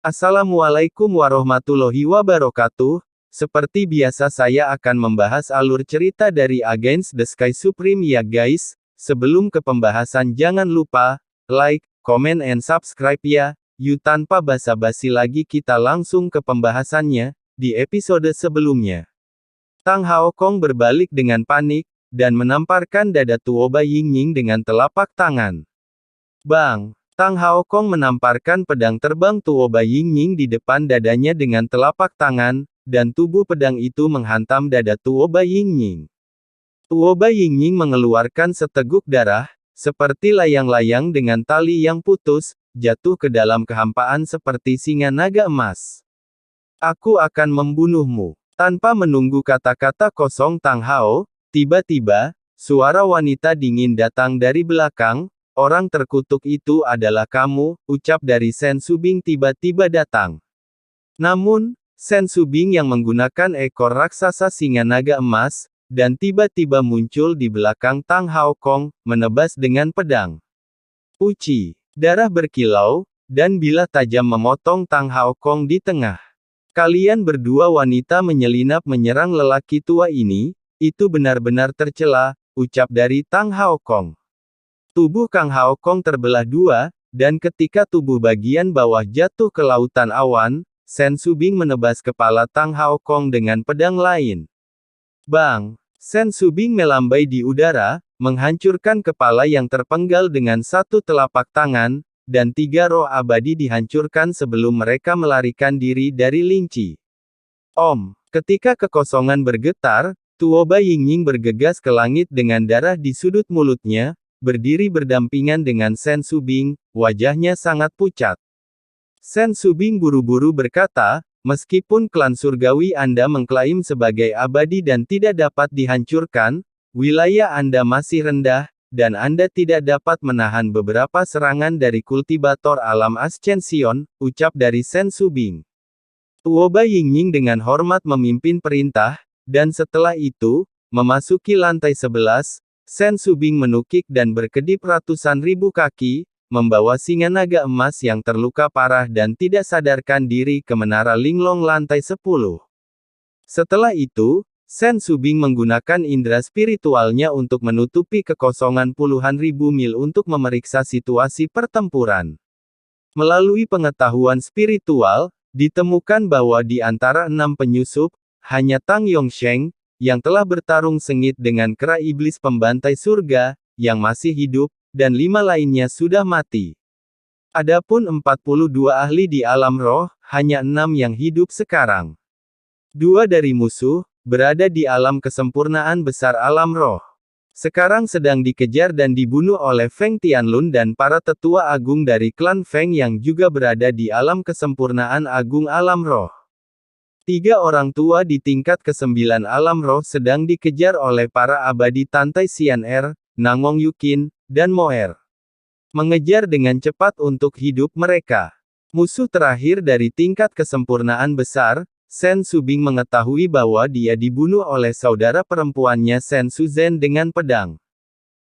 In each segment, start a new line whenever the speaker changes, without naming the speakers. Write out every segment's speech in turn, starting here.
Assalamualaikum warahmatullahi wabarakatuh. Seperti biasa saya akan membahas alur cerita dari Against the Sky Supreme ya guys. Sebelum ke pembahasan jangan lupa, like, comment and subscribe ya. Yuk tanpa basa-basi lagi kita langsung ke pembahasannya, di episode sebelumnya. Tang Hao Kong berbalik dengan panik, dan menamparkan dada Tuoba Yingying dengan telapak tangan. Bang! Tang Hao Kong menamparkan pedang terbang Tuoba Yingying di depan dadanya dengan telapak tangan, dan tubuh pedang itu menghantam dada Tuoba Yingying. Tuoba Yingying mengeluarkan seteguk darah, seperti layang-layang dengan tali yang putus, jatuh ke dalam kehampaan seperti singa naga emas. Aku akan membunuhmu. Tanpa menunggu kata-kata kosong Tang Hao, tiba-tiba, suara wanita dingin datang dari belakang. Orang terkutuk itu adalah kamu, ucap dari Sen Subing tiba-tiba datang. Namun, Sen Subing yang menggunakan ekor raksasa singa naga emas, dan tiba-tiba muncul di belakang Tang Hao Kong, menebas dengan pedang. Uci, darah berkilau, dan bilah tajam memotong Tang Hao Kong di tengah. Kalian berdua wanita menyelinap menyerang lelaki tua ini, itu benar-benar tercela, ucap dari Tang Hao Kong. Tubuh Kang Hao Kong terbelah dua, dan ketika tubuh bagian bawah jatuh ke lautan awan, Sen Subing menebas kepala Tang Hao Kong dengan pedang lain. Bang! Sen Subing melambai di udara, menghancurkan kepala yang terpenggal dengan satu telapak tangan, dan 3 roh abadi dihancurkan sebelum mereka melarikan diri dari Lingqi. Om! Ketika kekosongan bergetar, Tuoba Yingying bergegas ke langit dengan darah di sudut mulutnya, berdiri berdampingan dengan Sen Subing, wajahnya sangat pucat. Sen Subing buru-buru berkata, meskipun klan surgawi Anda mengklaim sebagai abadi dan tidak dapat dihancurkan, wilayah Anda masih rendah, dan Anda tidak dapat menahan beberapa serangan dari kultivator alam Ascension, ucap dari Sen Subing. Tuoba Yingying dengan hormat memimpin perintah, dan setelah itu, memasuki lantai 11, Sen Subing menukik dan berkedip ratusan ribu kaki, membawa singa naga emas yang terluka parah dan tidak sadarkan diri ke menara Linglong lantai 10. Setelah itu, Sen Subing menggunakan indera spiritualnya untuk menutupi kekosongan puluhan ribu mil untuk memeriksa situasi pertempuran. Melalui pengetahuan spiritual, ditemukan bahwa di antara 6 penyusup, hanya Tang Yongsheng, yang telah bertarung sengit dengan kera iblis pembantai surga, yang masih hidup, dan 5 lainnya sudah mati. Adapun 42 ahli di alam roh, hanya 6 yang hidup sekarang. 2 dari musuh, berada di alam kesempurnaan besar alam roh. Sekarang sedang dikejar dan dibunuh oleh Feng Tianlun dan para tetua agung dari klan Feng yang juga berada di alam kesempurnaan agung alam roh. 3 orang tua di tingkat ke-9 alam roh sedang dikejar oleh para abadi Tantai Xian'er, Nangong Yukin, dan Moer. Mengejar dengan cepat untuk hidup mereka. Musuh terakhir dari tingkat kesempurnaan besar, Sen Subing mengetahui bahwa dia dibunuh oleh saudara perempuannya Sen Suzhen dengan pedang.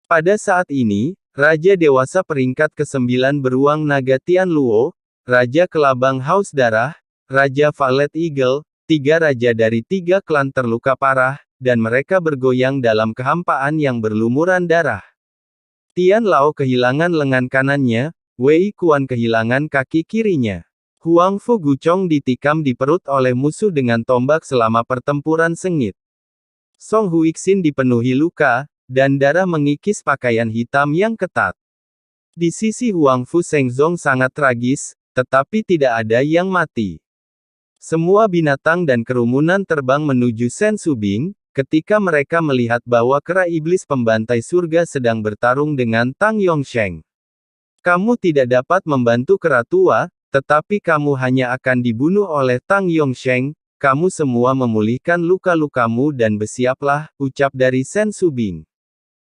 Pada saat ini, Raja Dewasa peringkat ke-9 beruang naga Tian Luo, Raja Kelabang Haus Darah, Raja Violet Eagle, 3 raja dari 3 klan terluka parah, dan mereka bergoyang dalam kehampaan yang berlumuran darah. Tian Lao kehilangan lengan kanannya, Wei Kuan kehilangan kaki kirinya. Huang Fu Guchong ditikam di perut oleh musuh dengan tombak selama pertempuran sengit. Song Huixin dipenuhi luka, dan darah mengikis pakaian hitam yang ketat. Di sisi Huang Fu Shengzong sangat tragis, tetapi tidak ada yang mati. Semua binatang dan kerumunan terbang menuju Sen Subing, ketika mereka melihat bahwa kera iblis pembantai surga sedang bertarung dengan Tang Yongsheng. Kamu tidak dapat membantu kera tua, tetapi kamu hanya akan dibunuh oleh Tang Yongsheng, kamu semua memulihkan luka-lukamu dan bersiaplah, ucap dari Sen Subing.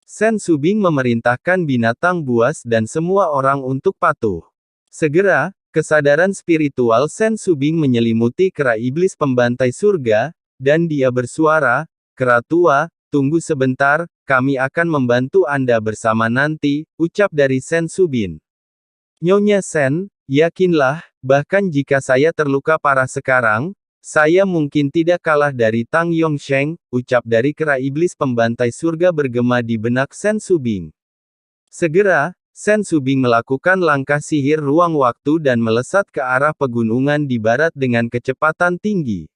Sen Subing memerintahkan binatang buas dan semua orang untuk patuh. Segera, kesadaran spiritual Sen Subing menyelimuti kera iblis pembantai surga, dan dia bersuara, kera tua, tunggu sebentar, kami akan membantu Anda bersama nanti, ucap dari Sen Subing. Nyonya Sen, Yakinlah, bahkan jika saya terluka parah sekarang, saya mungkin tidak kalah dari Tang Yongsheng, ucap dari kera iblis pembantai surga bergema di benak Sen Subing. Segera, Sen Subing melakukan langkah sihir ruang waktu dan melesat ke arah pegunungan di barat dengan kecepatan tinggi.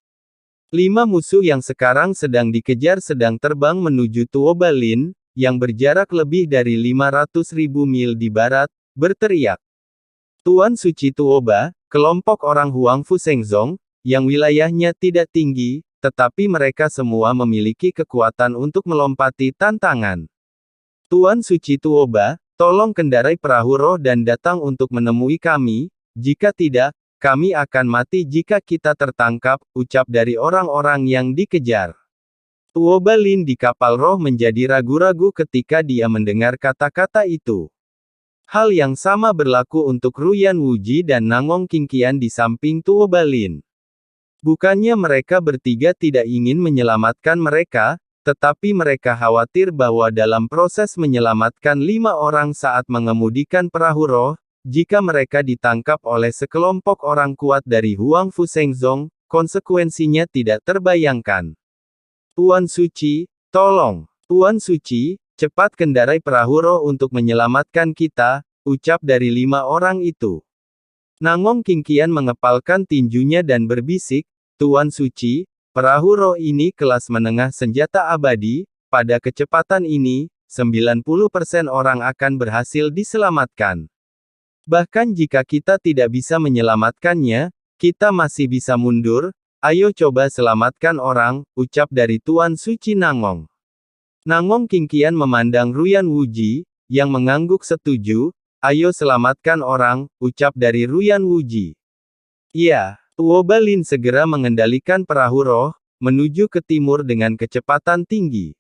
5 musuh yang sekarang sedang dikejar sedang terbang menuju Tuobalin, yang berjarak lebih dari 500.000 mil di barat, berteriak. Tuan Suci Tuoba, kelompok orang Huang Fusengzong, yang wilayahnya tidak tinggi, tetapi mereka semua memiliki kekuatan untuk melompati tantangan. Tuan Suci Tuoba, tolong kendarai perahu roh dan datang untuk menemui kami, jika tidak, kami akan mati jika kita tertangkap, ucap dari orang-orang yang dikejar. Tuoba Lin di kapal roh menjadi ragu-ragu ketika dia mendengar kata-kata itu. Hal yang sama berlaku untuk Ruyan Wuji dan Nangong Qingqian di samping Tuoba Lin. Bukannya mereka bertiga tidak ingin menyelamatkan mereka, tetapi mereka khawatir bahwa dalam proses menyelamatkan 5 orang saat mengemudikan perahu roh, jika mereka ditangkap oleh sekelompok orang kuat dari Huang Fusengzong, konsekuensinya tidak terbayangkan. Tuan Suci, tolong. Tuan Suci, cepat kendarai perahu roh untuk menyelamatkan kita, ucap dari 5 orang itu. Nangong Qingqian mengepalkan tinjunya dan berbisik, Tuan Suci, perahu roh ini kelas menengah senjata abadi, pada kecepatan ini, 90% orang akan berhasil diselamatkan. Bahkan jika kita tidak bisa menyelamatkannya, kita masih bisa mundur, ayo coba selamatkan orang, ucap dari Tuan Suci Nangong. Nangong Qingqian memandang Ruyan Wuji, yang mengangguk setuju, ayo selamatkan orang, ucap dari Ruyan Wuji. Iya, Tuoba Lin segera mengendalikan perahu roh, menuju ke timur dengan kecepatan tinggi.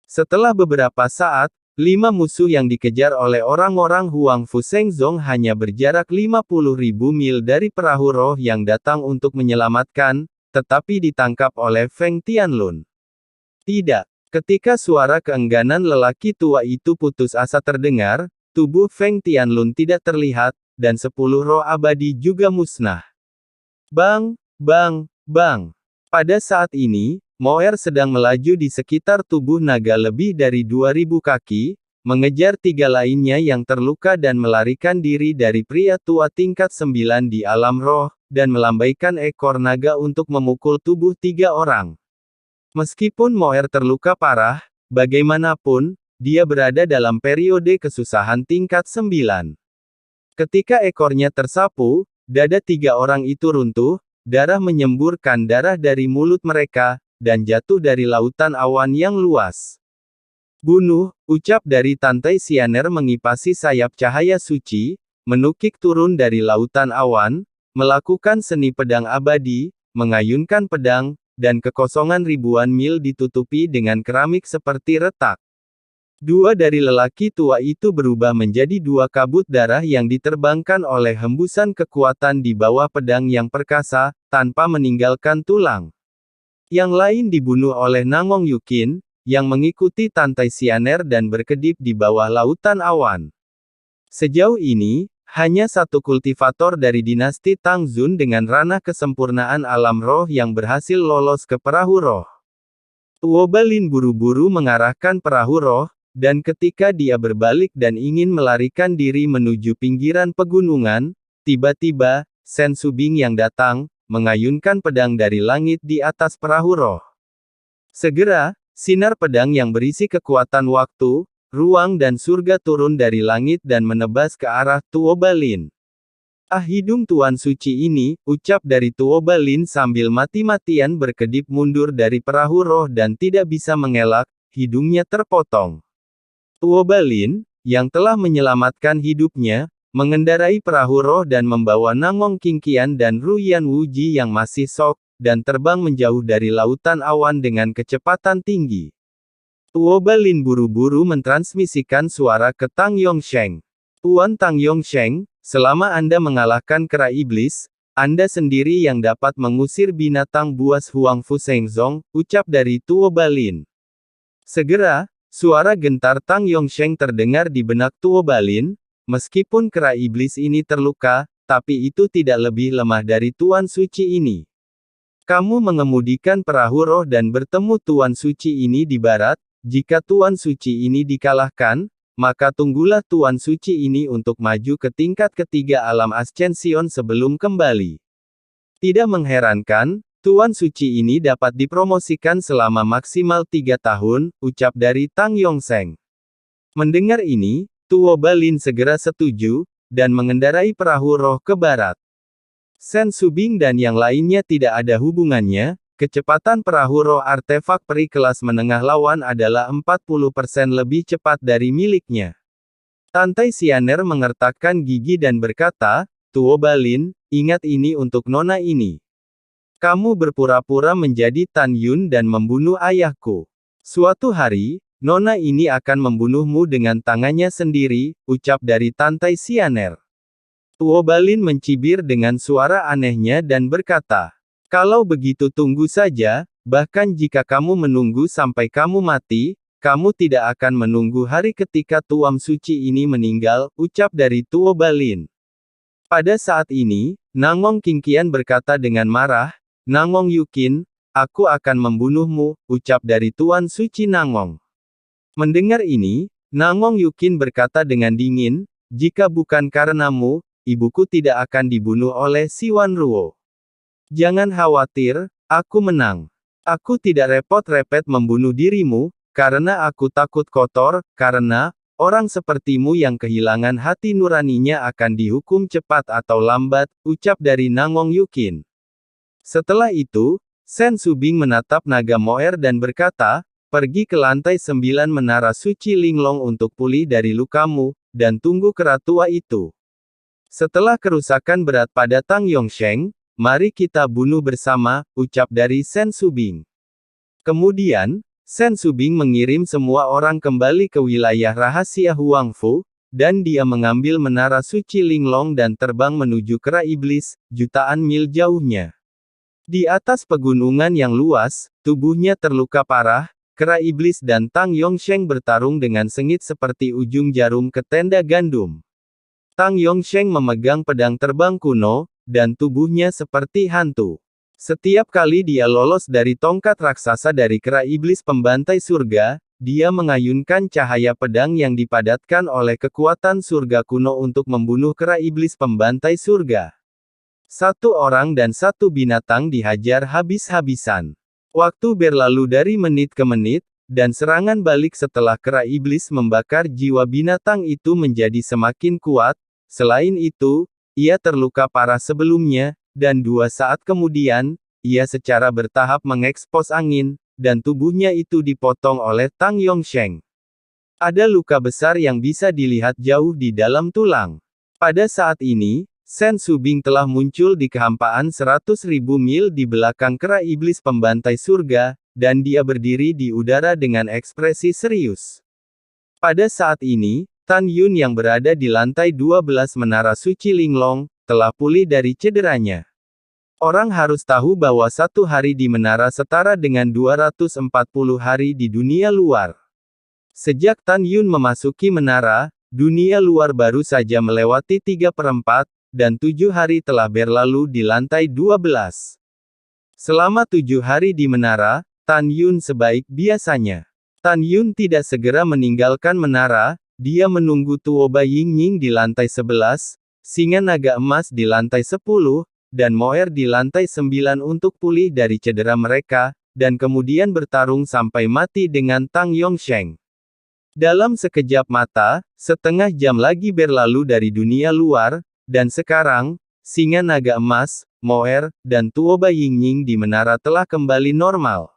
Setelah beberapa saat, 5 musuh yang dikejar oleh orang-orang Huang Fusengzong hanya berjarak 50.000 mil dari perahu roh yang datang untuk menyelamatkan, tetapi ditangkap oleh Feng Tianlun. Tidak. Ketika suara keengganan lelaki tua itu putus asa terdengar, tubuh Feng Tianlun tidak terlihat, dan 10 roh abadi juga musnah. Bang, bang, bang. Pada saat ini, Moer sedang melaju di sekitar tubuh naga lebih dari 2000 kaki, mengejar 3 lainnya yang terluka dan melarikan diri dari pria tua tingkat 9 di alam roh, dan melambaikan ekor naga untuk memukul tubuh 3 orang. Meskipun Moer terluka parah, bagaimanapun, dia berada dalam periode kesusahan tingkat 9. Ketika ekornya tersapu, dada 3 orang itu runtuh, darah menyemburkan darah dari mulut mereka, dan jatuh dari lautan awan yang luas. Bunuh, ucap dari Tantai Sianer mengipasi sayap cahaya suci, menukik turun dari lautan awan, melakukan seni pedang abadi, mengayunkan pedang, dan kekosongan ribuan mil ditutupi dengan keramik seperti retak. 2 dari lelaki tua itu berubah menjadi 2 kabut darah yang diterbangkan oleh hembusan kekuatan di bawah pedang yang perkasa, tanpa meninggalkan tulang. Yang lain dibunuh oleh Nangong Yukin, yang mengikuti Tantai Sianer dan berkedip di bawah lautan awan. Sejauh ini, hanya 1 kultivator dari dinasti Tang Zun dengan ranah kesempurnaan alam roh yang berhasil lolos ke perahu roh. Tuoba Lin buru-buru mengarahkan perahu roh, dan ketika dia berbalik dan ingin melarikan diri menuju pinggiran pegunungan, tiba-tiba, Sen Subing yang datang, mengayunkan pedang dari langit di atas perahu roh. Segera, sinar pedang yang berisi kekuatan waktu, ruang dan surga turun dari langit dan menebas ke arah Tuoba Lin. Ah, hidung Tuan Suci ini, ucap dari Tuoba Lin sambil mati-matian berkedip mundur dari perahu roh dan tidak bisa mengelak, hidungnya terpotong. Tuoba Lin, yang telah menyelamatkan hidupnya, mengendarai perahu roh dan membawa Nangong Qingqian dan Ruyan Wuji yang masih sok, dan terbang menjauh dari lautan awan dengan kecepatan tinggi. Tuoba Lin buru-buru mentransmisikan suara ke Tang Yongsheng. Tuan Tang Yongsheng, selama Anda mengalahkan kera iblis, Anda sendiri yang dapat mengusir binatang buas Huang Fusengzong, ucap dari Tuoba Lin. Segera, suara gentar Tang Yongsheng terdengar di benak Tuoba Lin, meskipun kera iblis ini terluka, tapi itu tidak lebih lemah dari Tuan Suci ini. Kamu mengemudikan perahu roh dan bertemu Tuan Suci ini di barat. Jika Tuan Suci ini dikalahkan, maka tunggulah Tuan Suci ini untuk maju ke tingkat ketiga alam Ascension sebelum kembali. Tidak mengherankan, Tuan Suci ini dapat dipromosikan selama maksimal 3 tahun, ucap dari Tang Yongsheng. Mendengar ini, Tuo Balin segera setuju, dan mengendarai perahu roh ke barat. Sen Subing dan yang lainnya tidak ada hubungannya. Kecepatan perahu roh artefak peri kelas menengah lawan adalah 40% lebih cepat dari miliknya. Tantai Sianer mengertakkan gigi dan berkata, Tuo Balin, ingat ini untuk nona ini. Kamu berpura-pura menjadi Tan Yun dan membunuh ayahku. Suatu hari, nona ini akan membunuhmu dengan tangannya sendiri, ucap dari Tantai Sianer. Tuo Balin mencibir dengan suara anehnya dan berkata, kalau begitu tunggu saja, bahkan jika kamu menunggu sampai kamu mati, kamu tidak akan menunggu hari ketika Tuan Suci ini meninggal, ucap dari Tuo Balin. Pada saat ini, Nangong Qingqian berkata dengan marah, Nangong Yukin, aku akan membunuhmu, ucap dari Tuan Suci Nangong. Mendengar ini, Nangong Yukin berkata dengan dingin, jika bukan karenamu, ibuku tidak akan dibunuh oleh Siwan Ruo. Jangan khawatir, aku menang. Aku tidak repot-repot membunuh dirimu, karena aku takut kotor, karena, orang sepertimu yang kehilangan hati nuraninya akan dihukum cepat atau lambat, ucap dari Nangong Yukin. Setelah itu, Sen Subing menatap naga Moer dan berkata, pergi ke lantai 9 menara suci Linglong untuk pulih dari lukamu, dan tunggu kera tua itu. Setelah kerusakan berat pada Tang Yongsheng, mari kita bunuh bersama, ucap dari Sen Subing. Kemudian, Sen Subing mengirim semua orang kembali ke wilayah rahasia Huangfu, dan dia mengambil menara suci Linglong dan terbang menuju kera iblis, jutaan mil jauhnya. Di atas pegunungan yang luas, tubuhnya terluka parah, kera iblis dan Tang Yongsheng bertarung dengan sengit seperti ujung jarum ke tenda gandum. Tang Yongsheng memegang pedang terbang kuno, dan tubuhnya seperti hantu. Setiap kali dia lolos dari tongkat raksasa dari kera iblis pembantai surga, dia mengayunkan cahaya pedang yang dipadatkan oleh kekuatan surga kuno untuk membunuh kera iblis pembantai surga. Satu orang dan satu binatang dihajar habis-habisan. Waktu berlalu dari menit ke menit, dan serangan balik setelah kera iblis membakar jiwa binatang itu menjadi semakin kuat. Selain itu, ia terluka parah sebelumnya, dan 2 saat kemudian, ia secara bertahap mengekspos angin, dan tubuhnya itu dipotong oleh Tang Yongsheng. Ada luka besar yang bisa dilihat jauh di dalam tulang. Pada saat ini, Sen Subing telah muncul di kehampaan 100.000 mil di belakang kera iblis pembantai surga, dan dia berdiri di udara dengan ekspresi serius. Pada saat ini, Tan Yun yang berada di lantai 12 menara suci Linglong, telah pulih dari cederanya. Orang harus tahu bahwa 1 hari di menara setara dengan 240 hari di dunia luar. Sejak Tan Yun memasuki menara, dunia luar baru saja melewati 3/4, dan 7 hari telah berlalu di lantai 12. Selama 7 hari di menara, Tan Yun sebaik biasanya. Tan Yun tidak segera meninggalkan menara. Dia menunggu Tuoba Yingying di lantai 11, Singa Naga Emas di lantai 10, dan Moer di lantai 9 untuk pulih dari cedera mereka, dan kemudian bertarung sampai mati dengan Tang Yongsheng. Dalam sekejap mata, setengah jam lagi berlalu dari dunia luar, dan sekarang, Singa Naga Emas, Moer, dan Tuoba Yingying di menara telah kembali normal.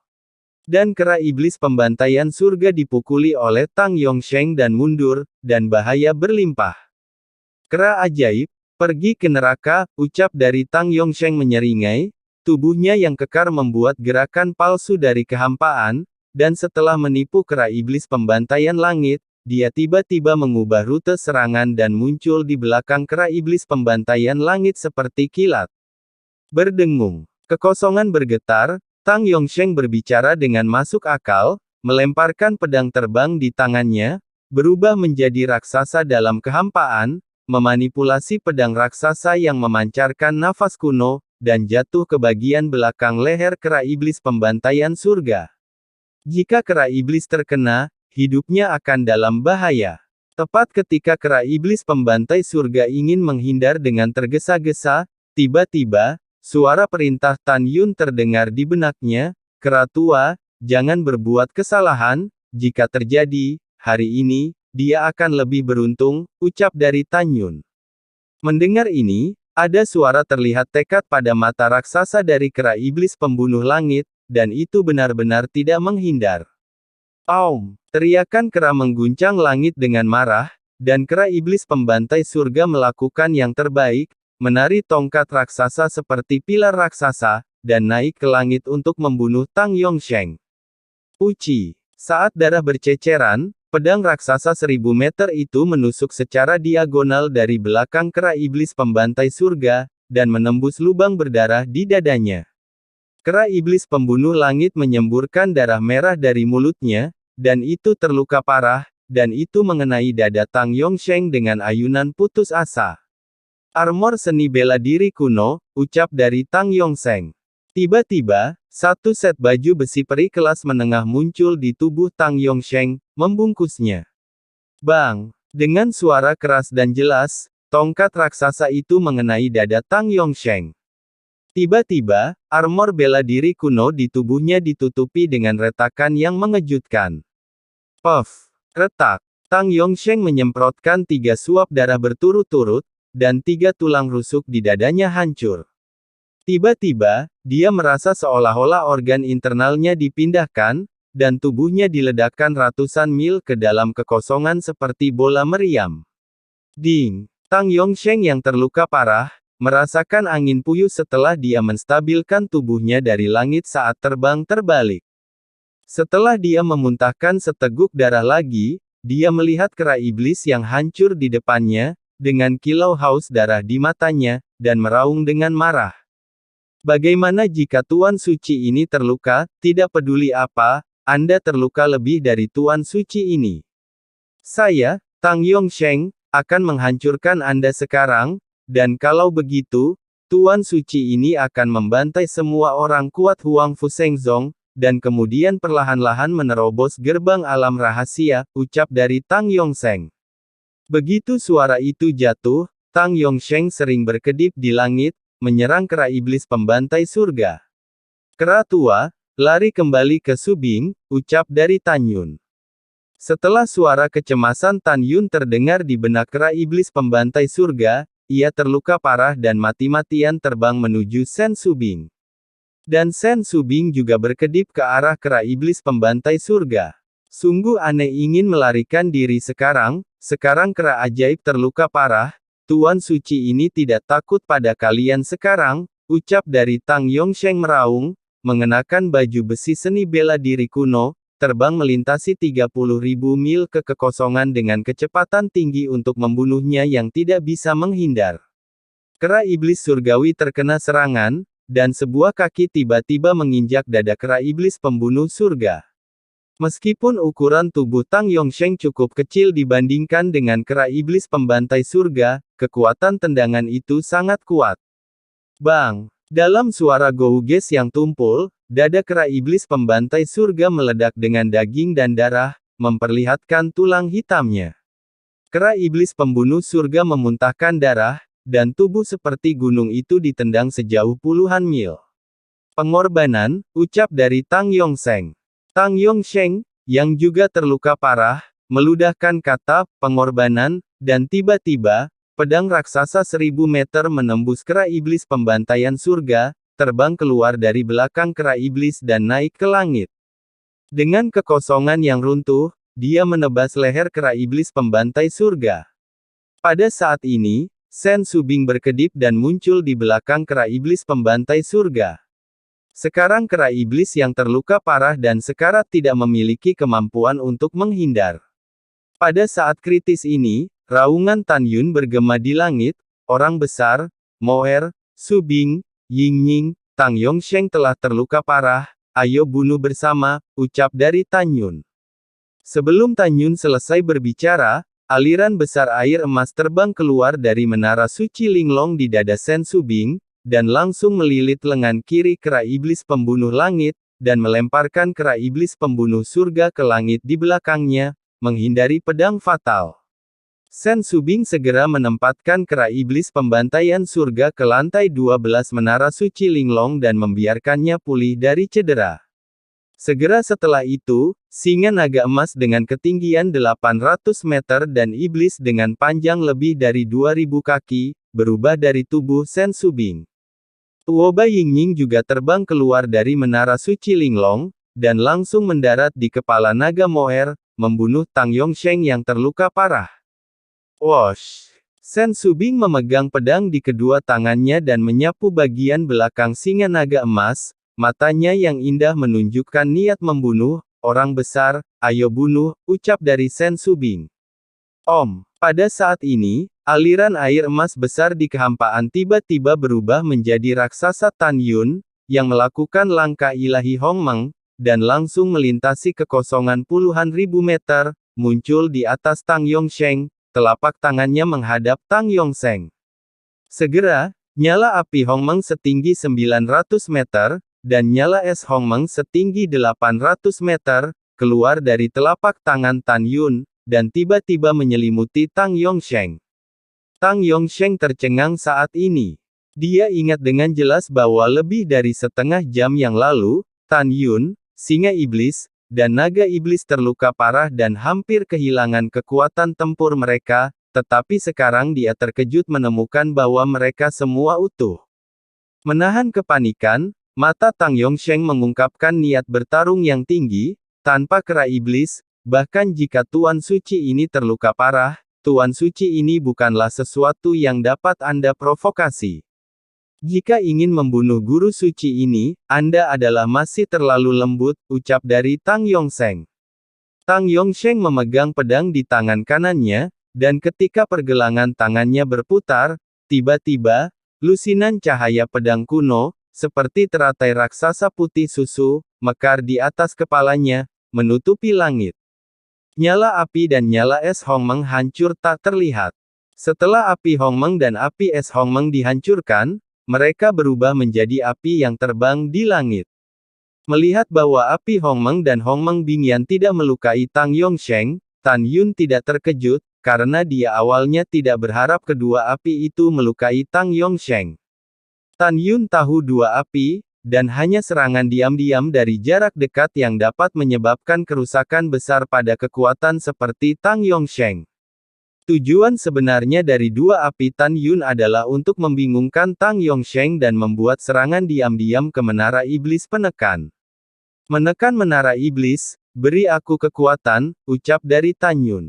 Dan kera iblis pembantaian surga dipukuli oleh Tang Yongsheng dan mundur, dan bahaya berlimpah. Kera ajaib, pergi ke neraka, ucap dari Tang Yongsheng menyeringai, tubuhnya yang kekar membuat gerakan palsu dari kehampaan, dan setelah menipu kera iblis pembantaian langit, dia tiba-tiba mengubah rute serangan dan muncul di belakang kera iblis pembantaian langit seperti kilat. Berdengung. Kekosongan bergetar. Tang Yongsheng berbicara dengan masuk akal, melemparkan pedang terbang di tangannya, berubah menjadi raksasa dalam kehampaan, memanipulasi pedang raksasa yang memancarkan nafas kuno, dan jatuh ke bagian belakang leher kera iblis pembantaian surga. Jika kera iblis terkena, hidupnya akan dalam bahaya. Tepat ketika kera iblis pembantai surga ingin menghindar dengan tergesa-gesa, tiba-tiba, suara perintah Tan Yun terdengar di benaknya, "Kera tua, jangan berbuat kesalahan, jika terjadi, hari ini, dia akan lebih beruntung," ucap dari Tan Yun. Mendengar ini, ada suara terlihat tekad pada mata raksasa dari kera iblis pembunuh langit, dan itu benar-benar tidak menghindar. "Aum!" Teriakan kera mengguncang langit dengan marah, dan kera iblis pembantai surga melakukan yang terbaik, menari tongkat raksasa seperti pilar raksasa, dan naik ke langit untuk membunuh Tang Yongsheng. Uci. Saat darah berceceran, pedang raksasa 1000 meter itu menusuk secara diagonal dari belakang kera iblis pembantai surga, dan menembus lubang berdarah di dadanya. Kera iblis pembunuh langit menyemburkan darah merah dari mulutnya, dan itu terluka parah, dan itu mengenai dada Tang Yongsheng dengan ayunan putus asa. "Armor seni bela diri kuno," ucap dari Tang Yongsheng. Tiba-tiba, satu set baju besi peri kelas menengah muncul di tubuh Tang Yongsheng, membungkusnya. Bang! Dengan suara keras dan jelas, tongkat raksasa itu mengenai dada Tang Yongsheng. Tiba-tiba, armor bela diri kuno di tubuhnya ditutupi dengan retakan yang mengejutkan. Puff! Retak! Tang Yongsheng menyemprotkan 3 suap darah berturut-turut, dan 3 tulang rusuk di dadanya hancur. Tiba-tiba, dia merasa seolah-olah organ internalnya dipindahkan, dan tubuhnya diledakkan ratusan mil ke dalam kekosongan seperti bola meriam. Ding! Tang Yongsheng yang terluka parah, merasakan angin puyuh setelah dia menstabilkan tubuhnya dari langit saat terbang terbalik. Setelah dia memuntahkan seteguk darah lagi, dia melihat kera iblis yang hancur di depannya, dengan kilau haus darah di matanya, dan meraung dengan marah. "Bagaimana jika Tuan Suci ini terluka? Tidak peduli apa, Anda terluka lebih dari Tuan Suci ini. Saya, Tang Yongsheng, akan menghancurkan Anda sekarang. Dan kalau begitu, Tuan Suci ini akan membantai semua orang kuat Huang Fusengzong, dan kemudian perlahan-lahan menerobos gerbang alam rahasia," ucap dari Tang Yongsheng. Begitu suara itu jatuh, Tang Yongsheng sering berkedip di langit, menyerang kera iblis pembantai surga. "Kera tua, lari kembali ke Subing," ucap dari Tan Yun. Setelah suara kecemasan Tan Yun terdengar di benak kera iblis pembantai surga, ia terluka parah dan mati-matian terbang menuju Sen Subing. Dan Sen Subing juga berkedip ke arah kera iblis pembantai surga. "Sungguh aneh ingin melarikan diri sekarang kera ajaib terluka parah, Tuan Suci ini tidak takut pada kalian sekarang," ucap dari Tang Yongsheng meraung, mengenakan baju besi seni bela diri kuno, terbang melintasi 30.000 mil ke kekosongan dengan kecepatan tinggi untuk membunuhnya yang tidak bisa menghindar. Kera iblis surgawi terkena serangan, dan sebuah kaki tiba-tiba menginjak dada kera iblis pembunuh surga. Meskipun ukuran tubuh Tang Yongsheng cukup kecil dibandingkan dengan kera iblis pembantai surga, kekuatan tendangan itu sangat kuat. Bang! Dalam suara gouges yang tumpul, dada kera iblis pembantai surga meledak dengan daging dan darah, memperlihatkan tulang hitamnya. Kera iblis pembunuh surga memuntahkan darah, dan tubuh seperti gunung itu ditendang sejauh puluhan mil. "Pengorbanan," ucap dari Tang Yongsheng. Tang Yongsheng, yang juga terluka parah, meludahkan kata "pengorbanan", dan tiba-tiba, pedang raksasa 1000 meter menembus kera iblis pembantaian surga, terbang keluar dari belakang kera iblis dan naik ke langit. Dengan kekosongan yang runtuh, dia menebas leher kera iblis pembantai surga. Pada saat ini, Sen Subing berkedip dan muncul di belakang kera iblis pembantai surga. Sekarang kera iblis yang terluka parah dan sekarat tidak memiliki kemampuan untuk menghindar. Pada saat kritis ini, raungan Tan Yun bergema di langit, "Orang besar, Moer, Subing, Yingning, Tang Yongsheng telah terluka parah, ayo bunuh bersama," ucap dari Tan Yun. Sebelum Tan Yun selesai berbicara, aliran besar air emas terbang keluar dari menara suci Linglong di dada Sen Subing, dan langsung melilit lengan kiri kera iblis pembunuh langit, dan melemparkan kera iblis pembunuh surga ke langit di belakangnya, menghindari pedang fatal. Sen Subing segera menempatkan kera iblis pembantaian surga ke lantai 12 menara suci Linglong dan membiarkannya pulih dari cedera. Segera setelah itu, singa naga emas dengan ketinggian 800 meter dan iblis dengan panjang lebih dari 2000 kaki, berubah dari tubuh Sen Subing. Tuoba Yingning juga terbang keluar dari menara suci Linglong, dan langsung mendarat di kepala naga Moer, membunuh Tang Yongsheng yang terluka parah. Wosh! Sen Subing memegang pedang di kedua tangannya dan menyapu bagian belakang singa naga emas, matanya yang indah menunjukkan niat membunuh, orang besar, ayo bunuh, ucap dari Sen Subing. Om! Pada saat ini, aliran air emas besar di kehampaan tiba-tiba berubah menjadi raksasa Tan Yun, yang melakukan langkah ilahi Hongmeng, dan langsung melintasi kekosongan puluhan ribu meter, muncul di atas Tang Yongsheng. Telapak tangannya menghadap Tang Yongsheng. Segera, nyala api Hongmeng setinggi 900 meter, dan nyala es Hongmeng setinggi 800 meter, keluar dari telapak tangan Tan Yun, dan tiba-tiba menyelimuti Tang Yongsheng. Tang Yongsheng tercengang saat ini. Dia ingat dengan jelas bahwa lebih dari setengah jam yang lalu, Tan Yun, singa iblis, dan naga iblis terluka parah dan hampir kehilangan kekuatan tempur mereka, tetapi sekarang dia terkejut menemukan bahwa mereka semua utuh. Menahan kepanikan, mata Tang Yongsheng mengungkapkan niat bertarung yang tinggi, tanpa kera iblis, bahkan jika Tuan Suci ini terluka parah, Tuan Suci ini bukanlah sesuatu yang dapat Anda provokasi. Jika ingin membunuh guru suci ini, Anda adalah masih terlalu lembut, ucap dari Tang Yongsheng. Tang Yongsheng memegang pedang di tangan kanannya, dan ketika pergelangan tangannya berputar, tiba-tiba, lusinan cahaya pedang kuno, seperti teratai raksasa putih susu, mekar di atas kepalanya, menutupi langit. Nyala api dan nyala es Hongmeng hancur tak terlihat. Setelah api Hongmeng dan api es Hongmeng dihancurkan, mereka berubah menjadi api yang terbang di langit. Melihat bahwa api Hongmeng dan Hongmeng Bingyan tidak melukai Tang Yongsheng, Tan Yun tidak terkejut, karena dia awalnya tidak berharap kedua api itu melukai Tang Yongsheng. Tan Yun tahu dua api, dan hanya serangan diam-diam dari jarak dekat yang dapat menyebabkan kerusakan besar pada kekuatan seperti Tang Yongsheng. Tujuan sebenarnya dari dua api Tan Yun adalah untuk membingungkan Tang Yongsheng dan membuat serangan diam-diam ke menara iblis penekan. Menekan menara iblis, beri aku kekuatan, ucap dari Tan Yun.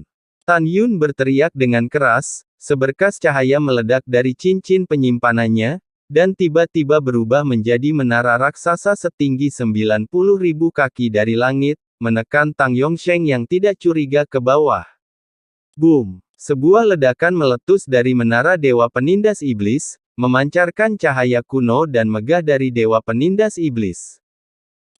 Tan Yun berteriak dengan keras, seberkas cahaya meledak dari cincin penyimpanannya, dan tiba-tiba berubah menjadi menara raksasa setinggi 90.000 kaki dari langit, menekan Tang Yongsheng yang tidak curiga ke bawah. Boom! Sebuah ledakan meletus dari menara Dewa Penindas Iblis, memancarkan cahaya kuno dan megah dari Dewa Penindas Iblis.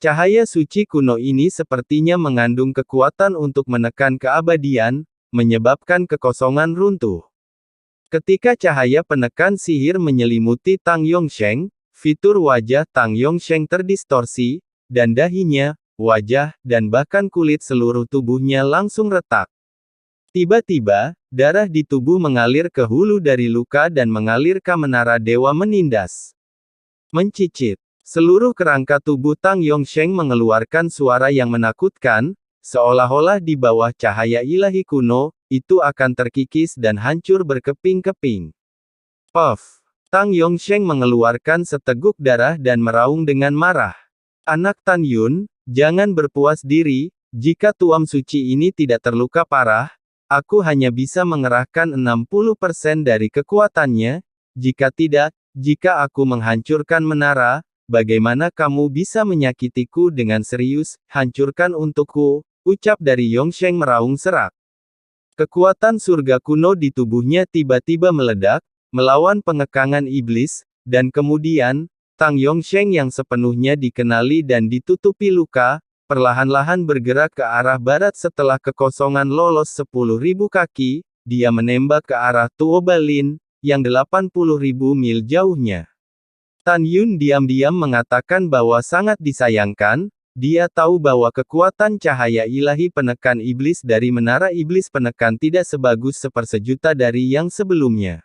Cahaya suci kuno ini sepertinya mengandung kekuatan untuk menekan keabadian, menyebabkan kekosongan runtuh. Ketika cahaya penekan sihir menyelimuti Tang Yongsheng, fitur wajah Tang Yongsheng terdistorsi, dan dahinya, wajah, dan bahkan kulit seluruh tubuhnya langsung retak. Tiba-tiba, darah di tubuh mengalir ke hulu dari luka dan mengalir ke menara Dewa Menindas. Mencicit. Seluruh kerangka tubuh Tang Yongsheng mengeluarkan suara yang menakutkan, seolah-olah di bawah cahaya ilahi kuno, itu akan terkikis dan hancur berkeping-keping. Puff! Tang Yongsheng mengeluarkan seteguk darah dan meraung dengan marah. Anak Tan Yun, jangan berpuas diri, jika Tuam Suci ini tidak terluka parah, aku hanya bisa mengerahkan 60% dari kekuatannya, jika tidak, jika aku menghancurkan menara, bagaimana kamu bisa menyakitiku dengan serius, hancurkan untukku, ucap dari Yongsheng meraung serak. Kekuatan surga kuno di tubuhnya tiba-tiba meledak, melawan pengekangan iblis, dan kemudian, Tang Yongsheng yang sepenuhnya dikenali dan ditutupi luka, perlahan-lahan bergerak ke arah barat setelah kekosongan lolos 10.000 kaki, dia menembak ke arah Tuobalin, yang 80.000 mil jauhnya. Tan Yun diam-diam mengatakan bahwa sangat disayangkan, dia tahu bahwa kekuatan cahaya ilahi penekan iblis dari menara iblis penekan tidak sebagus sepersejuta dari yang sebelumnya.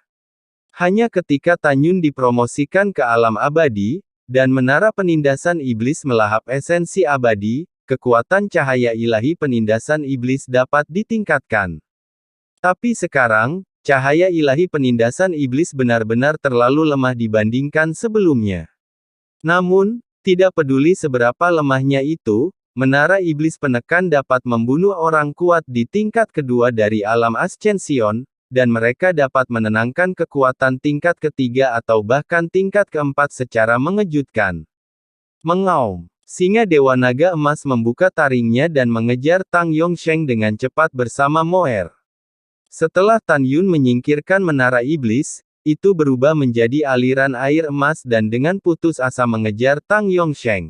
Hanya ketika Tan Yun dipromosikan ke alam abadi, dan menara penindasan iblis melahap esensi abadi, kekuatan cahaya ilahi penindasan iblis dapat ditingkatkan. Tapi sekarang, cahaya ilahi penindasan iblis benar-benar terlalu lemah dibandingkan sebelumnya. Namun, tidak peduli seberapa lemahnya itu, menara iblis penekan dapat membunuh orang kuat di tingkat kedua dari alam Ascension, dan mereka dapat menenangkan kekuatan tingkat ketiga atau bahkan tingkat keempat secara mengejutkan. Mengaum. Singa Dewa Naga Emas membuka taringnya dan mengejar Tang Yongsheng dengan cepat bersama Moer. Setelah Tan Yun menyingkirkan menara iblis, itu berubah menjadi aliran air emas dan dengan putus asa mengejar Tang Yongsheng.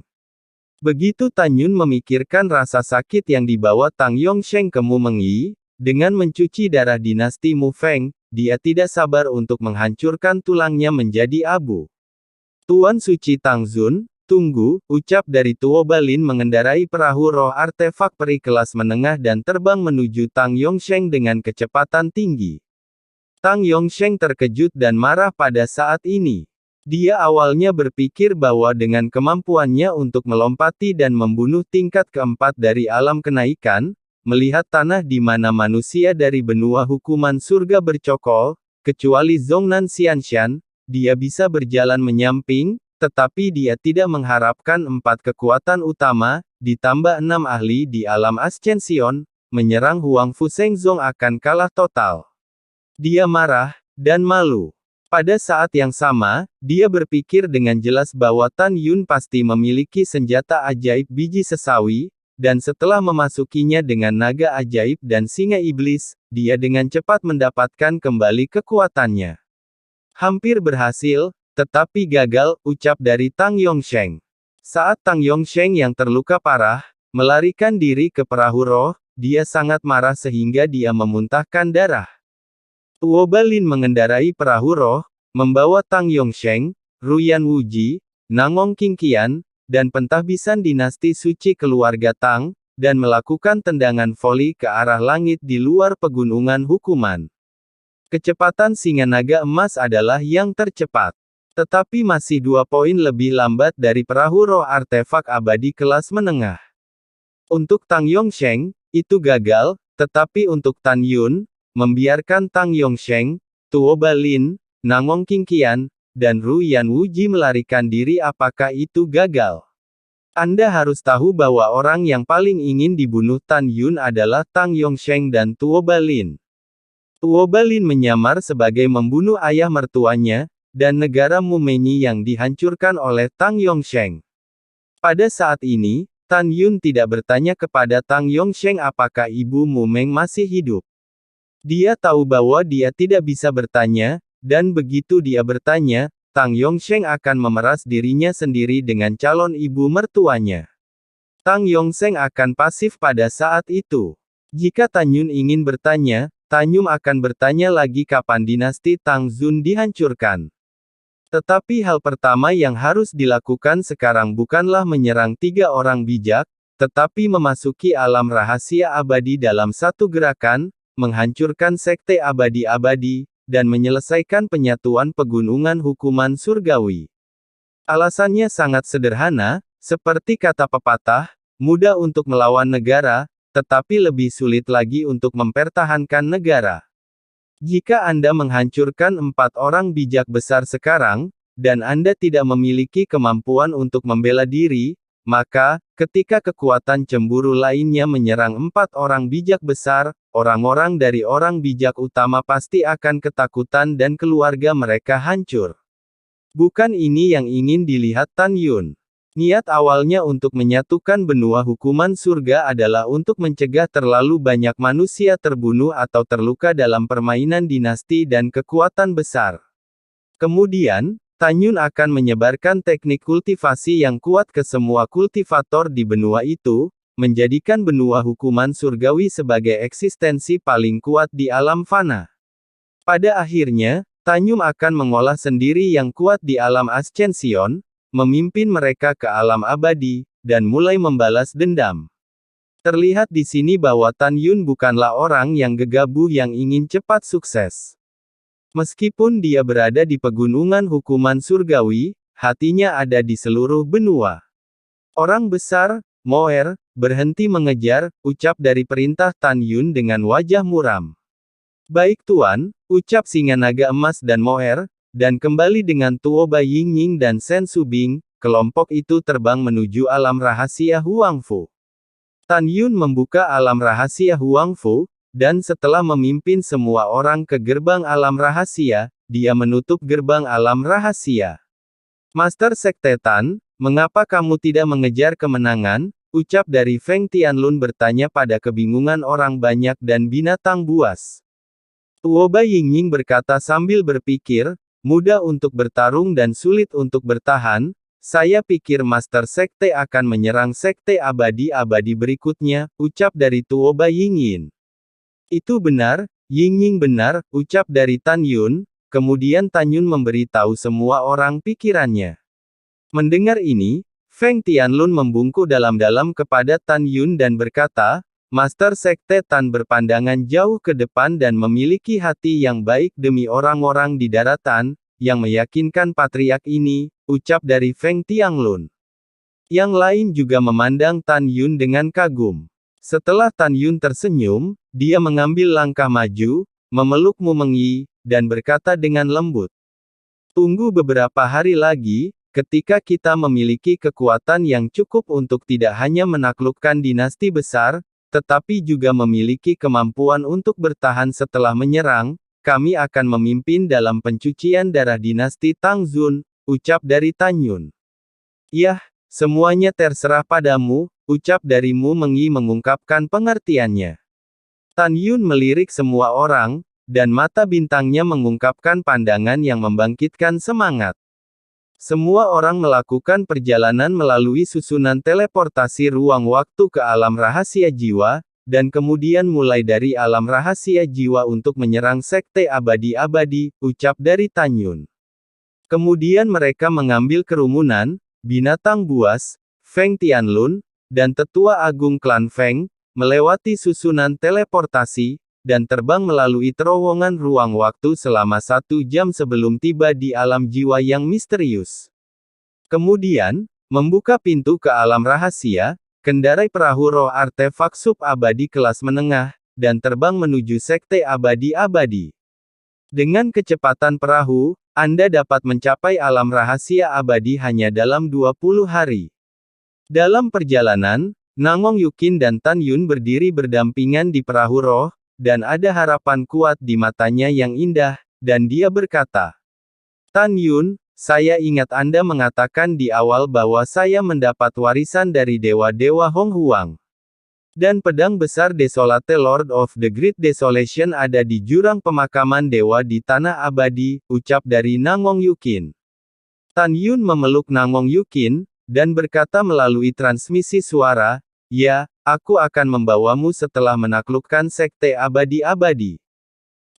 Begitu Tan Yun memikirkan rasa sakit yang dibawa Tang Yongsheng ke Mu Mengyi, dengan mencuci darah dinasti Mu Feng, dia tidak sabar untuk menghancurkan tulangnya menjadi abu. Tuan Suci Tang Zun, tunggu, ucap dari Tuobalin mengendarai perahu roh artefak peri kelas menengah dan terbang menuju Tang Yongsheng dengan kecepatan tinggi. Tang Yongsheng terkejut dan marah pada saat ini. Dia awalnya berpikir bahwa dengan kemampuannya untuk melompati dan membunuh tingkat keempat dari alam kenaikan, melihat tanah di mana manusia dari benua hukuman surga bercokol, kecuali Zhongnan Xianshan, dia bisa berjalan menyamping, tetapi dia tidak mengharapkan 4 kekuatan utama, ditambah 6 ahli di alam Ascension, menyerang Huang Fushengzong akan kalah total. Dia marah, dan malu. Pada saat yang sama, dia berpikir dengan jelas bahwa Tan Yun pasti memiliki senjata ajaib biji sesawi, dan setelah memasukinya dengan naga ajaib dan singa iblis, dia dengan cepat mendapatkan kembali kekuatannya. Hampir berhasil, tetapi gagal, ucap dari Tang Yongsheng. Saat Tang Yongsheng yang terluka parah, melarikan diri ke perahu roh, dia sangat marah sehingga dia memuntahkan darah. Tuobalin mengendarai perahu roh, membawa Tang Yongsheng, Ruyan Wuji, Nangong Qingqian, dan pentahbisan dinasti suci keluarga Tang, dan melakukan tendangan voli ke arah langit di luar pegunungan hukuman. Kecepatan singa naga emas adalah yang tercepat. Tetapi masih 2 poin lebih lambat dari perahu roh artefak abadi kelas menengah. Untuk Tang Yongsheng, itu gagal, tetapi untuk Tan Yun, membiarkan Tang Yongsheng, Tuobalin, Nangong Qingqian, dan Ruyan Wuji melarikan diri apakah itu gagal? Anda harus tahu bahwa orang yang paling ingin dibunuh Tan Yun adalah Tang Yongsheng dan Tuobalin. Tuobalin menyamar sebagai membunuh ayah mertuanya, dan negara Mu Mengyi yang dihancurkan oleh Tang Yongsheng. Pada saat ini, Tan Yun tidak bertanya kepada Tang Yongsheng apakah ibu Mu Meng masih hidup. Dia tahu bahwa dia tidak bisa bertanya, dan begitu dia bertanya, Tang Yongsheng akan memeras dirinya sendiri dengan calon ibu mertuanya. Tang Yongsheng akan pasif pada saat itu. Jika Tan Yun ingin bertanya, Tan Yun akan bertanya lagi kapan dinasti Tang Zun dihancurkan. Tetapi hal pertama yang harus dilakukan sekarang bukanlah menyerang 3 orang bijak, tetapi memasuki alam rahasia abadi dalam satu gerakan, menghancurkan sekte abadi-abadi, dan menyelesaikan penyatuan pegunungan hukuman surgawi. Alasannya sangat sederhana, seperti kata pepatah, mudah untuk melawan negara, tetapi lebih sulit lagi untuk mempertahankan negara. Jika Anda menghancurkan 4 orang bijak besar sekarang, dan Anda tidak memiliki kemampuan untuk membela diri, maka, ketika kekuatan cemburu lainnya menyerang 4 orang bijak besar, orang-orang dari orang bijak utama pasti akan ketakutan dan keluarga mereka hancur. Bukan ini yang ingin dilihat Tan Yun. Niat awalnya untuk menyatukan benua hukuman surga adalah untuk mencegah terlalu banyak manusia terbunuh atau terluka dalam permainan dinasti dan kekuatan besar. Kemudian, Tan Yun akan menyebarkan teknik kultivasi yang kuat ke semua kultivator di benua itu, menjadikan benua hukuman surgawi sebagai eksistensi paling kuat di alam fana. Pada akhirnya, Tanyum akan mengolah sendiri yang kuat di alam Ascension, memimpin mereka ke alam abadi, dan mulai membalas dendam. Terlihat di sini bahwa Tan Yun bukanlah orang yang gegabah yang ingin cepat sukses. Meskipun dia berada di pegunungan hukuman surgawi, hatinya ada di seluruh benua. Orang besar, Moer, berhenti mengejar, ucap dari perintah Tan Yun dengan wajah muram. Baik Tuan, ucap singa naga emas dan Moer, dan kembali dengan Tuoba Yingying dan Sen Subing, kelompok itu terbang menuju alam rahasia Huangfu. Tan Yun membuka alam rahasia Huangfu, dan setelah memimpin semua orang ke gerbang alam rahasia, dia menutup gerbang alam rahasia. Master Sekte Tan, mengapa kamu tidak mengejar kemenangan? Ucap dari Feng Tianlun bertanya pada kebingungan orang banyak dan binatang buas. Tuoba Yingying berkata sambil berpikir, mudah untuk bertarung dan sulit untuk bertahan. Saya pikir Master Sekte akan menyerang Sekte Abadi-Abadi berikutnya, ucap dari Tuoba Yingying. Itu benar, Yingying benar, ucap dari Tan Yun, kemudian Tan Yun memberitahu semua orang pikirannya. Mendengar ini, Feng Tianlun membungkuk dalam-dalam kepada Tan Yun dan berkata, Master Sekte Tan berpandangan jauh ke depan dan memiliki hati yang baik demi orang-orang di daratan, yang meyakinkan patriark ini, ucap dari Feng Tianlun. Yang lain juga memandang Tan Yun dengan kagum. Setelah Tan Yun tersenyum, dia mengambil langkah maju, memeluk Mu Mengyi, dan berkata dengan lembut. Tunggu beberapa hari lagi, ketika kita memiliki kekuatan yang cukup untuk tidak hanya menaklukkan dinasti besar, tetapi juga memiliki kemampuan untuk bertahan setelah menyerang, kami akan memimpin dalam pencucian darah dinasti Tangzun, ucap dari Tan Yun. Yah, semuanya terserah padamu, ucap dari Mu Mengyi mengungkapkan pengertiannya. Tan Yun melirik semua orang, dan mata bintangnya mengungkapkan pandangan yang membangkitkan semangat. Semua orang melakukan perjalanan melalui susunan teleportasi ruang waktu ke alam rahasia jiwa, dan kemudian mulai dari alam rahasia jiwa untuk menyerang Sekte Abadi-Abadi, ucap dari Tan Yun. Kemudian mereka mengambil kerumunan, binatang buas, Feng Tianlun, dan tetua agung klan Feng, melewati susunan teleportasi, dan terbang melalui terowongan ruang waktu selama 1 jam sebelum tiba di alam jiwa yang misterius. Kemudian, membuka pintu ke alam rahasia, kendarai perahu roh artefak sub-abadi kelas menengah, dan terbang menuju Sekte Abadi-Abadi. Dengan kecepatan perahu, Anda dapat mencapai alam rahasia abadi hanya dalam 20 hari. Dalam perjalanan, Nangong Yukin dan Tan Yun berdiri berdampingan di perahu roh, dan ada harapan kuat di matanya yang indah, dan dia berkata, Tan Yun, saya ingat Anda mengatakan di awal bahwa saya mendapat warisan dari dewa-dewa Hong Huang. Dan pedang besar Desolate Lord of the Great Desolation ada di jurang pemakaman dewa di Tanah Abadi, ucap dari Nangong Yukin. Tan Yun memeluk Nangong Yukin, dan berkata melalui transmisi suara, ya, aku akan membawamu setelah menaklukkan Sekte Abadi-Abadi.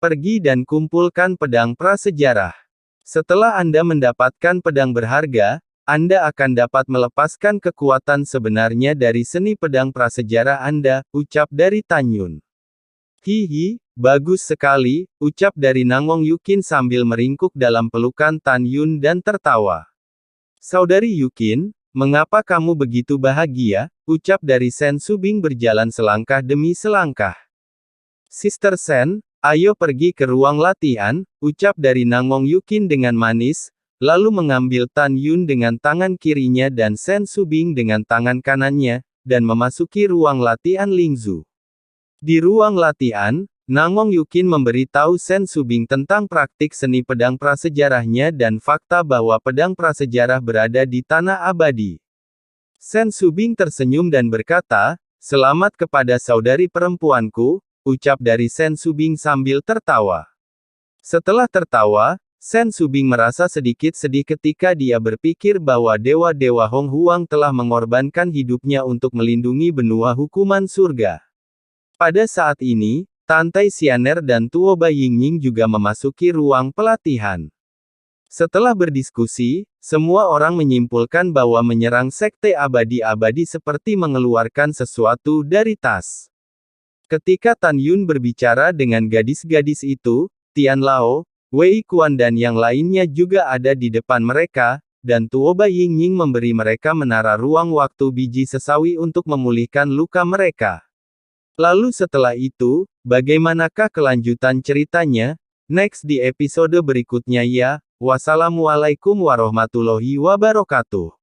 Pergi dan kumpulkan pedang prasejarah. Setelah Anda mendapatkan pedang berharga, Anda akan dapat melepaskan kekuatan sebenarnya dari seni pedang prasejarah Anda, ucap dari Tan Yun. Hihi, bagus sekali, ucap dari Nangong Yukin sambil meringkuk dalam pelukan Tan Yun dan tertawa. Saudari Yukin, mengapa kamu begitu bahagia? Ucap dari Sen Subing berjalan selangkah demi selangkah. Sister Sen, ayo pergi ke ruang latihan, ucap dari Nangong Yukin dengan manis, lalu mengambil Tan Yun dengan tangan kirinya dan Sen Subing dengan tangan kanannya, dan memasuki ruang latihan Lingzu. Di ruang latihan, Nangong Yukin memberitahu Sen Subing tentang praktik seni pedang prasejarahnya dan fakta bahwa pedang prasejarah berada di Tanah Abadi. Sen Subing tersenyum dan berkata, selamat kepada saudari perempuanku, ucap dari Sen Subing sambil tertawa. Setelah tertawa, Sen Subing merasa sedikit sedih ketika dia berpikir bahwa dewa-dewa Hong Huang telah mengorbankan hidupnya untuk melindungi benua hukuman surga. Pada saat ini, Tantai Xianer dan Tuo Bai Yingying juga memasuki ruang pelatihan. Setelah berdiskusi, semua orang menyimpulkan bahwa menyerang sekte abadi-abadi seperti mengeluarkan sesuatu dari tas. Ketika Tan Yun berbicara dengan gadis-gadis itu, Tian Lao, Wei Kuan dan yang lainnya juga ada di depan mereka, dan Tuo Bai Yingying memberi mereka menara ruang waktu biji sesawi untuk memulihkan luka mereka. Lalu setelah itu, bagaimanakah kelanjutan ceritanya? Next di episode berikutnya ya. Wassalamualaikum warahmatullahi wabarakatuh.